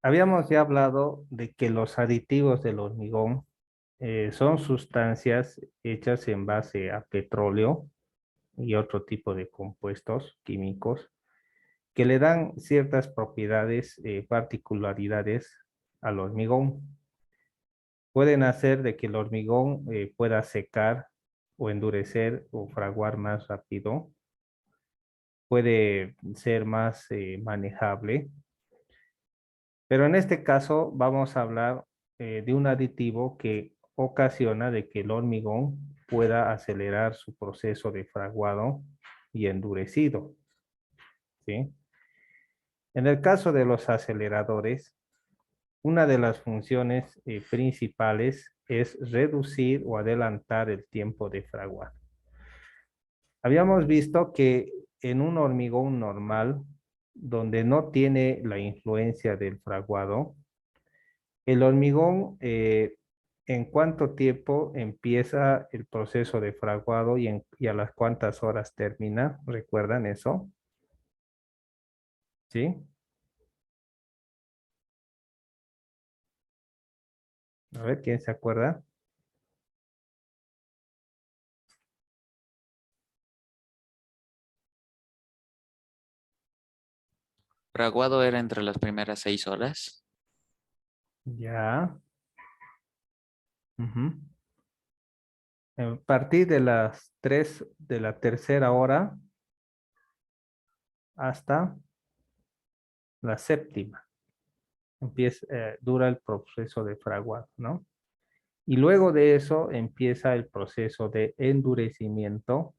Habíamos ya hablado de que los aditivos del hormigón son sustancias hechas en base a petróleo y otro tipo de compuestos químicos que le dan ciertas propiedades, particularidades al hormigón. Pueden hacer de que el hormigón pueda secar o endurecer o fraguar más rápido. Puede ser más manejable. Pero en este caso vamos a hablar de un aditivo que ocasiona de que el hormigón pueda acelerar su proceso de fraguado y endurecido, ¿sí? En el caso de los aceleradores, una de las funciones principales es reducir o adelantar el tiempo de fraguado. Habíamos visto que en un hormigón normal, donde no tiene la influencia del fraguado, el hormigón, ¿en cuánto tiempo empieza el proceso de fraguado y a las cuántas horas termina? ¿Recuerdan eso? ¿Sí? A ver, ¿quién se acuerda? Fraguado era entre las primeras 6 horas. Ya. Ujú. A partir de las 3 de la tercera hora hasta la séptima. Dura el proceso de fraguado, ¿no? Y luego de eso empieza el proceso de endurecimiento,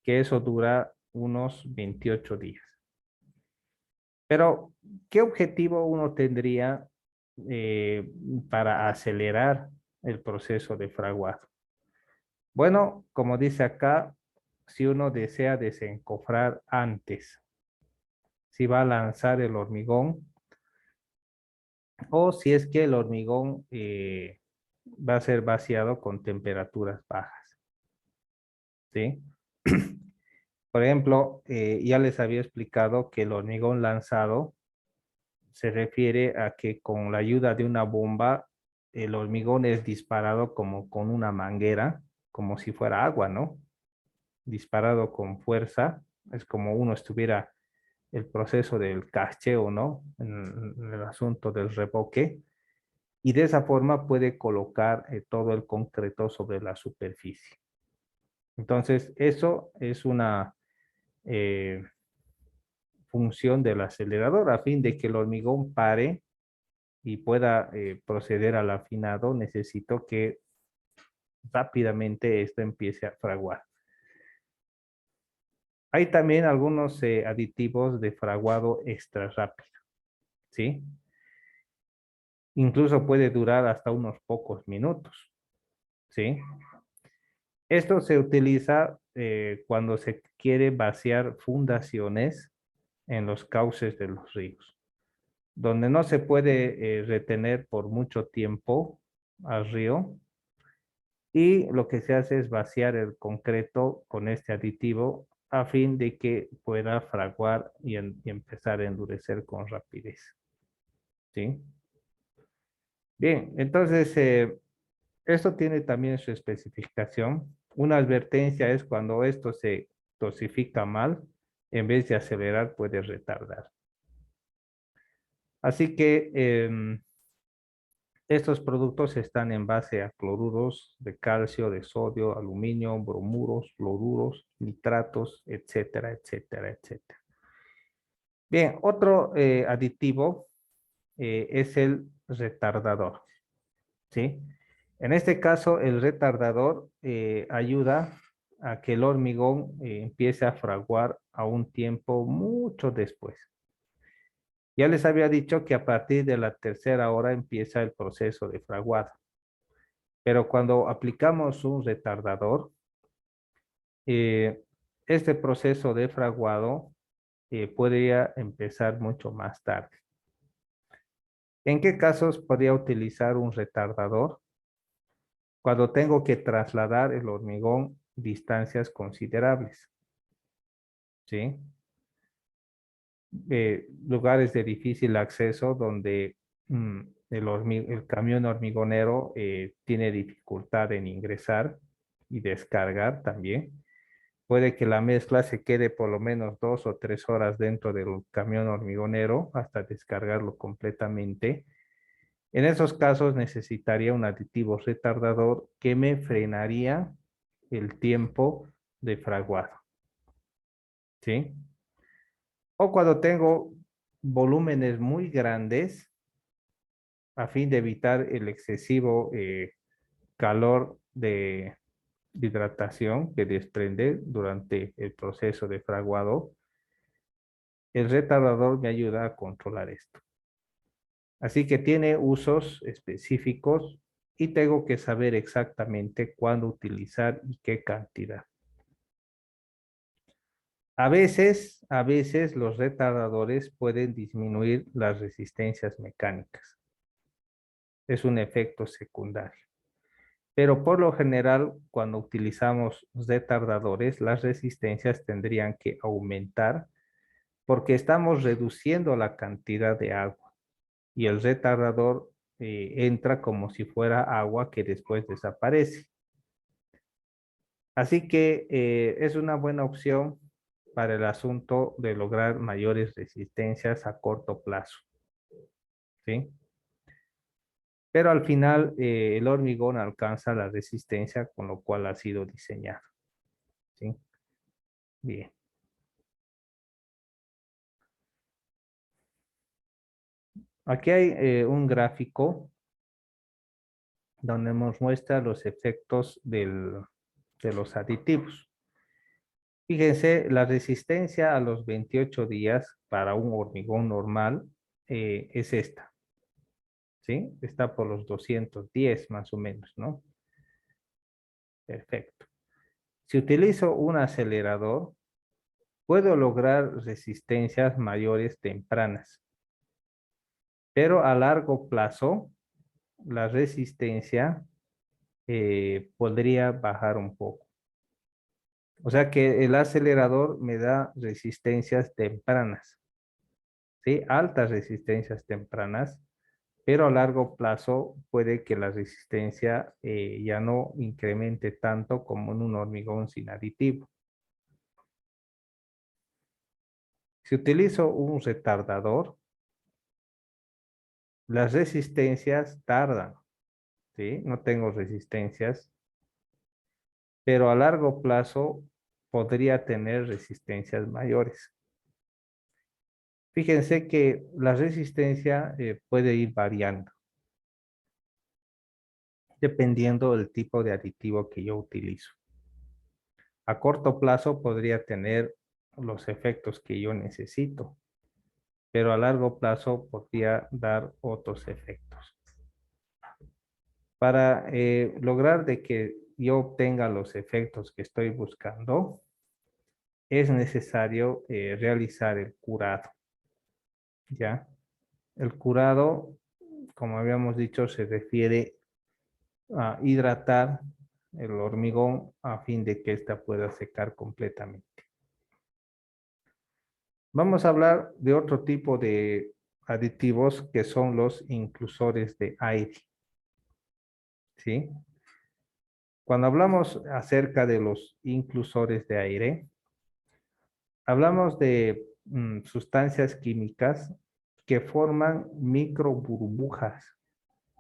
que eso dura unos 28 días. Pero, ¿qué objetivo uno tendría eh, para acelerar el proceso de fraguado? Bueno, como dice acá, si uno desea desencofrar antes, si va a lanzar el hormigón o si es que el hormigón va a ser vaciado con temperaturas bajas, ¿sí? Por ejemplo, ya les había explicado que el hormigón lanzado se refiere a que con la ayuda de una bomba, el hormigón es disparado como con una manguera, como si fuera agua, ¿no? Disparado con fuerza, es como uno estuviera el proceso del cacheo, ¿no? En el asunto del reboque, y de esa forma puede colocar todo el concreto sobre la superficie. Entonces, eso es una eh, función del acelerador a fin de que el hormigón pare y pueda proceder al afinado, necesito que rápidamente esto empiece a fraguar. Hay también algunos aditivos de fraguado extra rápido, ¿sí? Incluso puede durar hasta unos pocos minutos, ¿sí? Esto se utiliza cuando se quiere vaciar fundaciones en los cauces de los ríos, donde no se puede retener por mucho tiempo al río, y lo que se hace es vaciar el concreto con este aditivo a fin de que pueda fraguar y empezar a endurecer con rapidez. ¿Sí? Bien, entonces esto tiene también su especificación. Una advertencia es cuando esto se dosifica mal, en vez de acelerar puede retardar. Así que estos productos están en base a cloruros de calcio, de sodio, aluminio, bromuros, fluoruros, nitratos, etcétera, etcétera, etcétera. Bien, otro aditivo es el retardador, ¿sí? En este caso, el retardador ayuda a que el hormigón empiece a fraguar a un tiempo mucho después. Ya les había dicho que a partir de la tercera hora empieza el proceso de fraguado. Pero cuando aplicamos un retardador, eh, este proceso de fraguado podría empezar mucho más tarde. ¿En qué casos podría utilizar un retardador? Cuando tengo que trasladar el hormigón distancias considerables, ¿sí? Lugares de difícil acceso donde el camión hormigonero tiene dificultad en ingresar y descargar también. Puede que la mezcla se quede por lo menos 2 o 3 horas dentro del camión hormigonero hasta descargarlo completamente. En esos casos necesitaría un aditivo retardador que me frenaría el tiempo de fraguado, ¿sí? O cuando tengo volúmenes muy grandes, a fin de evitar el excesivo calor de hidratación que desprende durante el proceso de fraguado, el retardador me ayuda a controlar esto. Así que tiene usos específicos y tengo que saber exactamente cuándo utilizar y qué cantidad. A veces los retardadores pueden disminuir las resistencias mecánicas. Es un efecto secundario. Pero por lo general, cuando utilizamos retardadores, las resistencias tendrían que aumentar porque estamos reduciendo la cantidad de agua y el retardador entra como si fuera agua que después desaparece. Así que es una buena opción para el asunto de lograr mayores resistencias a corto plazo, ¿sí? Pero al final el hormigón alcanza la resistencia con lo cual ha sido diseñado, ¿sí? Bien. Aquí hay un gráfico donde nos muestra los efectos de los aditivos. Fíjense, la resistencia a los 28 días para un hormigón normal es esta, ¿sí? Está por los 210 más o menos, ¿no? Perfecto. Si utilizo un acelerador, puedo lograr resistencias mayores tempranas, pero a largo plazo, la resistencia podría bajar un poco. O sea que el acelerador me da resistencias tempranas, ¿sí? Altas resistencias tempranas, pero a largo plazo puede que la resistencia ya no incremente tanto como en un hormigón sin aditivo. Si utilizo un retardador, las resistencias tardan, ¿sí? No tengo resistencias, pero a largo plazo podría tener resistencias mayores. Fíjense que la resistencia puede ir variando dependiendo del tipo de aditivo que yo utilizo. A corto plazo podría tener los efectos que yo necesito, pero a largo plazo podría dar otros efectos. Para lograr de que yo obtenga los efectos que estoy buscando, es necesario realizar el curado, ¿ya? El curado, como habíamos dicho, se refiere a hidratar el hormigón a fin de que ésta pueda secar completamente. Vamos a hablar de otro tipo de aditivos que son los inclusores de aire, ¿sí? Cuando hablamos acerca de los inclusores de aire, hablamos de sustancias químicas que forman microburbujas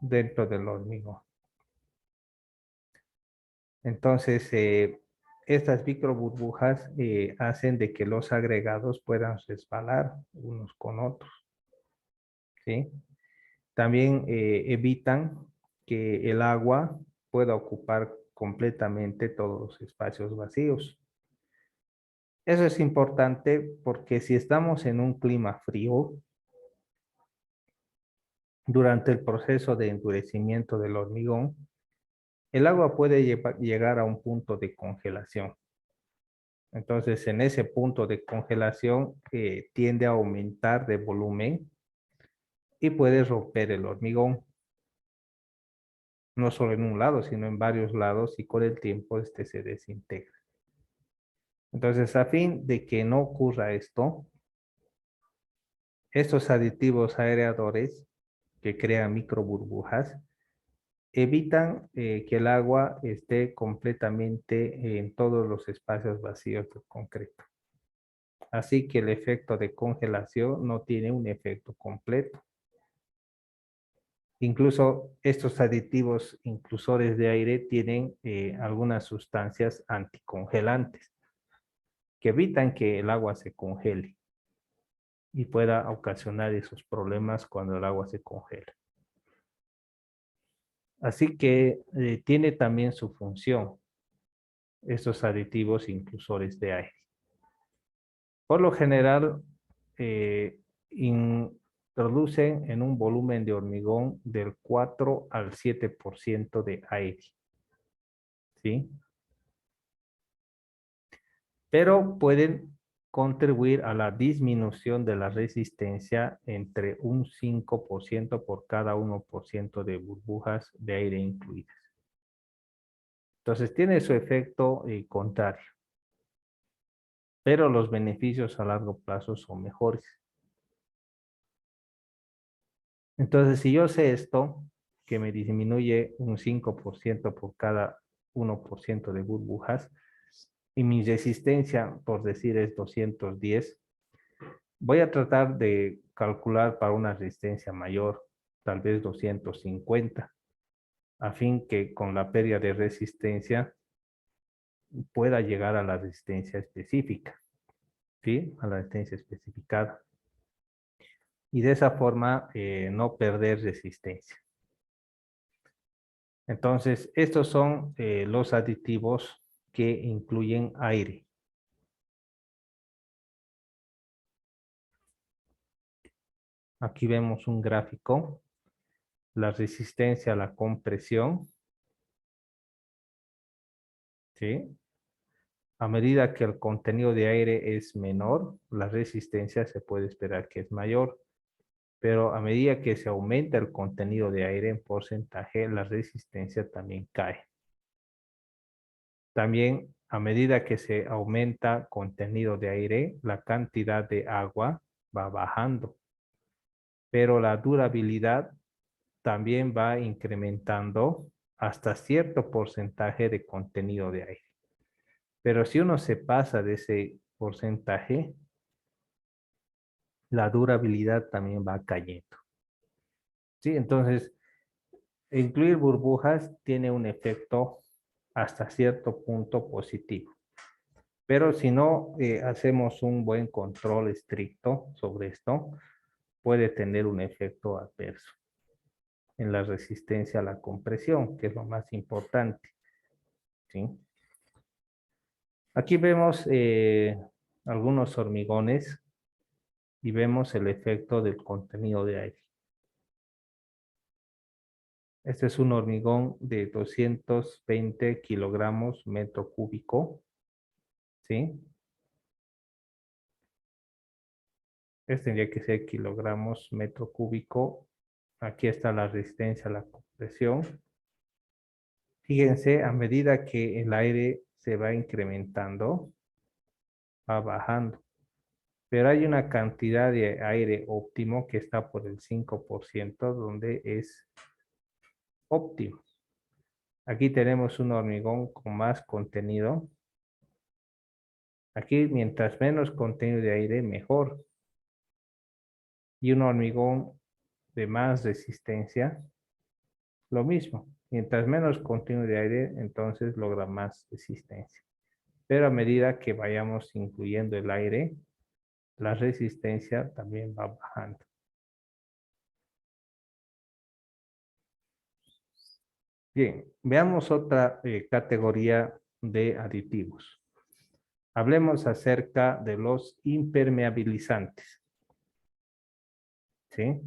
dentro del hormigón. Entonces, estas microburbujas hacen de que los agregados puedan resbalar unos con otros, ¿sí? También evitan que el agua pueda ocupar completamente todos los espacios vacíos. Eso es importante porque si estamos en un clima frío, durante el proceso de endurecimiento del hormigón, el agua puede llegar a un punto de congelación. Entonces, en ese punto de congelación tiende a aumentar de volumen y puede romper el hormigón. No solo en un lado, sino en varios lados y con el tiempo este se desintegra. Entonces, a fin de que no ocurra esto, estos aditivos aereadores que crean micro burbujas, evitan que el agua esté completamente en todos los espacios vacíos del concreto. Así que el efecto de congelación no tiene un efecto completo. Incluso estos aditivos inclusores de aire tienen algunas sustancias anticongelantes que evitan que el agua se congele y pueda ocasionar esos problemas cuando el agua se congela. Así que tiene también su función estos aditivos inclusores de aire. Por lo general, introducen en un volumen de hormigón del 4 al 7% de aire. ¿Sí? Pero pueden contribuir a la disminución de la resistencia entre un 5% por cada 1% de burbujas de aire incluidas. Entonces tiene su efecto contrario, pero los beneficios a largo plazo son mejores. Entonces, si yo sé esto, que me disminuye un 5% por cada 1% de burbujas, y mi resistencia, por decir, es 210, voy a tratar de calcular para una resistencia mayor, tal vez 250, a fin que con la pérdida de resistencia pueda llegar a la resistencia específica, ¿sí? A la resistencia especificada. Y de esa forma no perder resistencia. Entonces, estos son los aditivos que incluyen aire. Aquí vemos un gráfico, la resistencia a la compresión, ¿sí? A medida que el contenido de aire es menor, la resistencia se puede esperar que es mayor, pero a medida que se aumenta el contenido de aire en porcentaje, la resistencia también cae. También, a medida que se aumenta contenido de aire, la cantidad de agua va bajando, pero la durabilidad también va incrementando hasta cierto porcentaje de contenido de aire. Pero si uno se pasa de ese porcentaje, la durabilidad también va cayendo. ¿Sí? Entonces, incluir burbujas tiene un efecto hasta cierto punto positivo. Pero si no hacemos un buen control estricto sobre esto, puede tener un efecto adverso en la resistencia a la compresión, que es lo más importante. ¿Sí? Aquí vemos algunos hormigones y vemos el efecto del contenido de aire. Este es un hormigón de 220 kilogramos metro cúbico. ¿Sí? Este tendría que ser kilogramos metro cúbico. Aquí está la resistencia a la compresión. Fíjense, a medida que el aire se va incrementando, va bajando. Pero hay una cantidad de aire óptimo que está por el 5%, donde es óptimo. Aquí tenemos un hormigón con más contenido. Aquí, mientras menos contenido de aire, mejor. Y un hormigón de más resistencia, lo mismo. Mientras menos contenido de aire, entonces logra más resistencia. Pero a medida que vayamos incluyendo el aire, la resistencia también va bajando. Bien, veamos otra categoría de aditivos. Hablemos acerca de los impermeabilizantes. ¿Sí?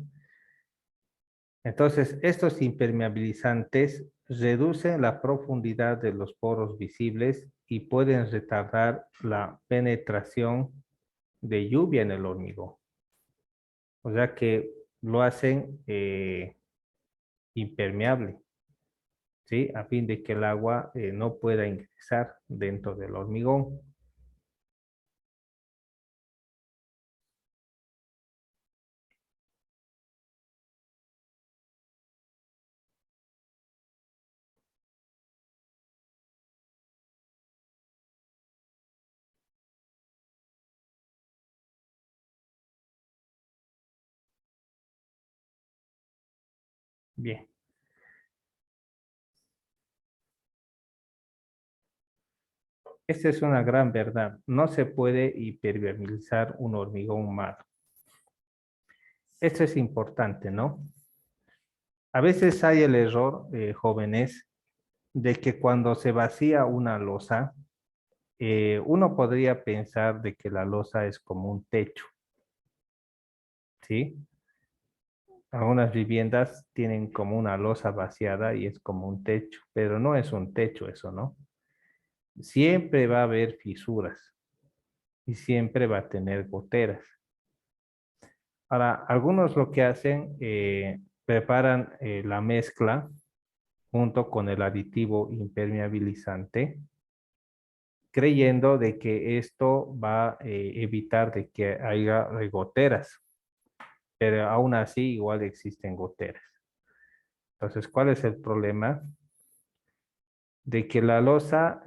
Entonces, estos impermeabilizantes reducen la profundidad de los poros visibles y pueden retardar la penetración de lluvia en el hormigón. O sea que lo hacen impermeable, ¿sí? A fin de que el agua no pueda ingresar dentro del hormigón. Bien. Esta es una gran verdad. No se puede hipermeabilizar un hormigón malo. Esto es importante, ¿no? A veces hay el error, jóvenes, de que cuando se vacía una losa, uno podría pensar de que la losa es como un techo, ¿sí? Algunas viviendas tienen como una losa vaciada y es como un techo, pero no es un techo eso, ¿no? Siempre va a haber fisuras y siempre va a tener goteras. Ahora, algunos lo que hacen, preparan la mezcla junto con el aditivo impermeabilizante, creyendo de que esto va a evitar de que haya goteras, pero aún así igual existen goteras. Entonces, ¿cuál es el problema? De que la losa,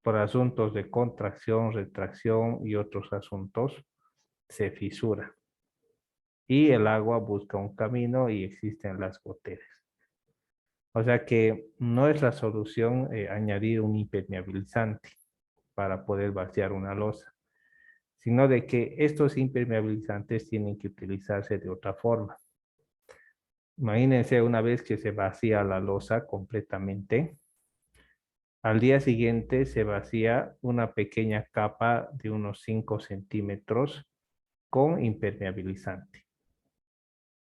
por asuntos de contracción, retracción y otros asuntos, se fisura. Y el agua busca un camino y existen las goteras. O sea que no es la solución añadir un impermeabilizante para poder vaciar una losa, sino de que estos impermeabilizantes tienen que utilizarse de otra forma. Imagínense una vez que se vacía la losa completamente, al día siguiente se vacía una pequeña capa de unos 5 centímetros con impermeabilizante.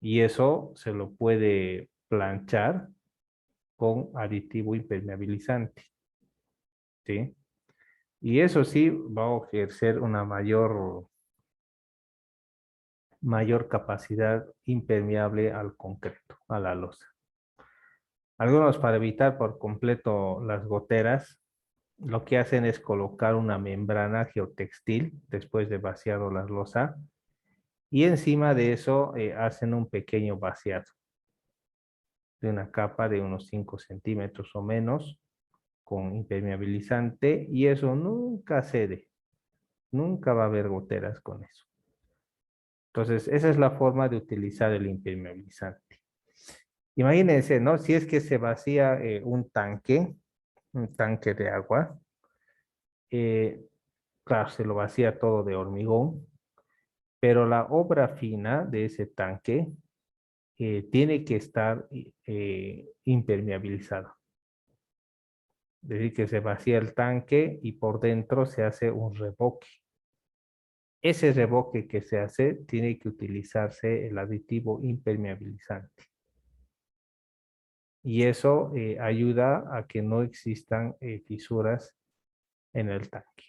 Y eso se lo puede planchar con aditivo impermeabilizante, ¿sí? Y eso sí va a ejercer una mayor capacidad impermeable al concreto, a la losa. Algunos, para evitar por completo las goteras, lo que hacen es colocar una membrana geotextil después de vaciado la losa y encima de eso hacen un pequeño vaciado de una capa de unos 5 centímetros o menos con impermeabilizante y eso nunca cede, nunca va a haber goteras con eso. Entonces, esa es la forma de utilizar el impermeabilizante. Imagínense, ¿no? Si es que se vacía un tanque de agua, eh, claro, se lo vacía todo de hormigón, pero la obra fina de ese tanque tiene que estar impermeabilizada. Es decir, que se vacía el tanque y por dentro se hace un revoque. Ese revoque que se hace tiene que utilizarse el aditivo impermeabilizante. Y eso ayuda a que no existan fisuras en el tanque.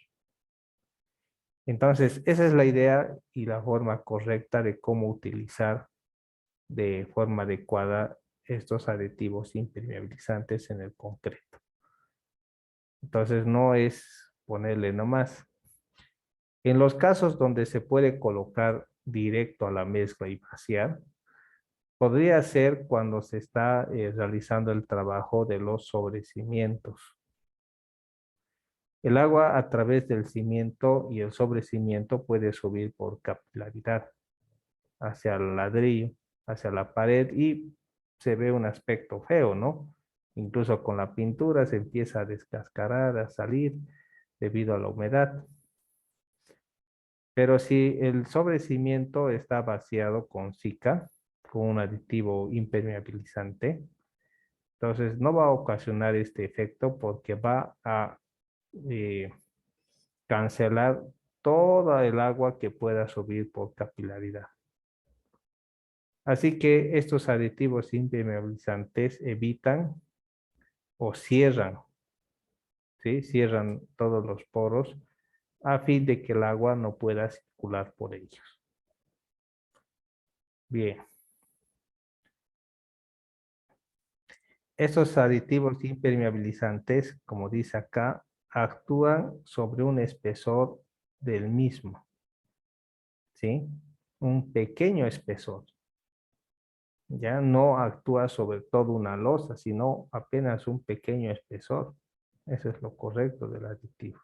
Entonces, esa es la idea y la forma correcta de cómo utilizar de forma adecuada estos aditivos impermeabilizantes en el concreto. Entonces, no es ponerle nomás. En los casos donde se puede colocar directo a la mezcla y vaciar, podría ser cuando se está realizando el trabajo de los sobrecimientos. El agua a través del cimiento y el sobrecimiento puede subir por capilaridad hacia el ladrillo, hacia la pared y se ve un aspecto feo, ¿no? Incluso con la pintura se empieza a descascarar, a salir debido a la humedad. Pero si el sobrecimiento está vaciado con Sika, con un aditivo impermeabilizante, entonces no va a ocasionar este efecto porque va a eh, cancelar toda el agua que pueda subir por capilaridad. Así que estos aditivos impermeabilizantes evitan o cierran, ¿sí? Cierran todos los poros a fin de que el agua no pueda circular por ellos. Bien. Estos aditivos impermeabilizantes, como dice acá, actúan sobre un espesor del mismo, ¿sí? Un pequeño espesor. Ya no actúa sobre toda una losa, sino apenas un pequeño espesor. Eso es lo correcto del aditivo.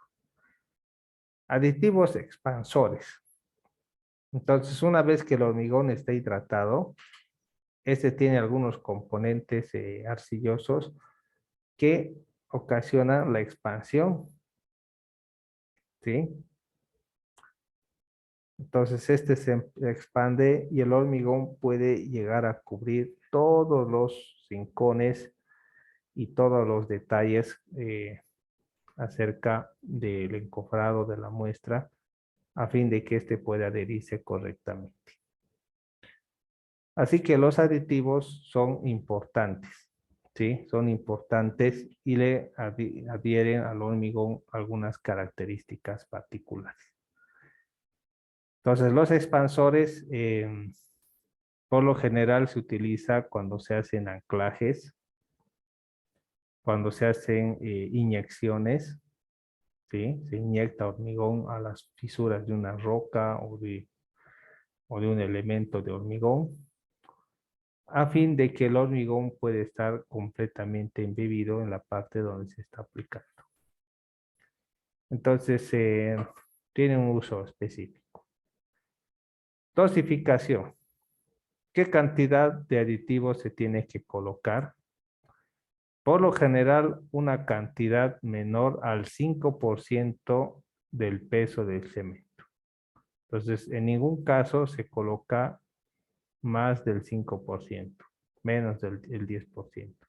Aditivos expansores. Entonces, una vez que el hormigón está hidratado, Este tiene algunos componentes arcillosos que ocasionan la expansión, ¿sí? Entonces este se expande y el hormigón puede llegar a cubrir todos los rincones y todos los detalles acerca del encofrado de la muestra a fin de que éste pueda adherirse correctamente. Así que los aditivos son importantes, ¿sí? Son importantes y le adhieren al hormigón algunas características particulares. Entonces, los expansores, por lo general, se utiliza cuando se hacen anclajes, cuando se hacen inyecciones, ¿sí? Se inyecta hormigón a las fisuras de una roca o de un elemento de hormigón, a fin de que el hormigón pueda estar completamente embebido en la parte donde se está aplicando. Entonces, tiene un uso específico. Dosificación. ¿Qué cantidad de aditivos se tiene que colocar? Por lo general, una cantidad menor al 5% del peso del cemento. Entonces, en ningún caso se coloca más del 5%, menos del 10%.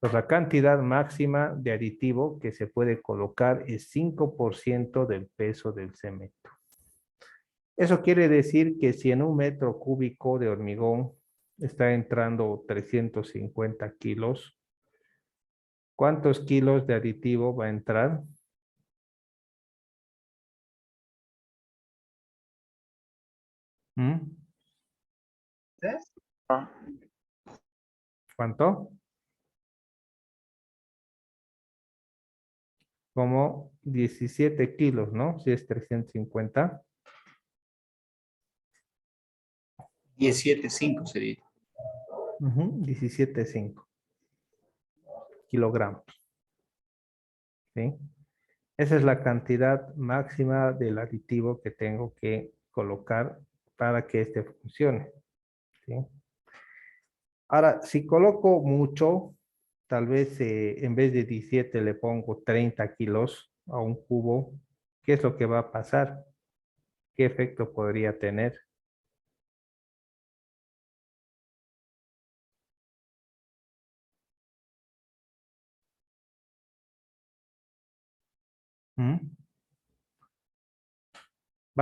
Pues la cantidad máxima de aditivo que se puede colocar es 5% del peso del cemento. Eso quiere decir que si en un metro cúbico de hormigón está entrando 350 kilos, ¿cuántos kilos de aditivo va a entrar? ¿Mm? ¿Cuánto? Como 17 kilos, ¿no? Si es 350. 17,5 sería. 17,5 kilogramos. ¿Sí? Esa es la cantidad máxima del aditivo que tengo que colocar para que este funcione, ¿sí? Ahora, si coloco mucho, tal vez en vez de 17 le pongo 30 kilos a un cubo, ¿qué es lo que va a pasar? ¿Qué efecto podría tener? ¿Mm?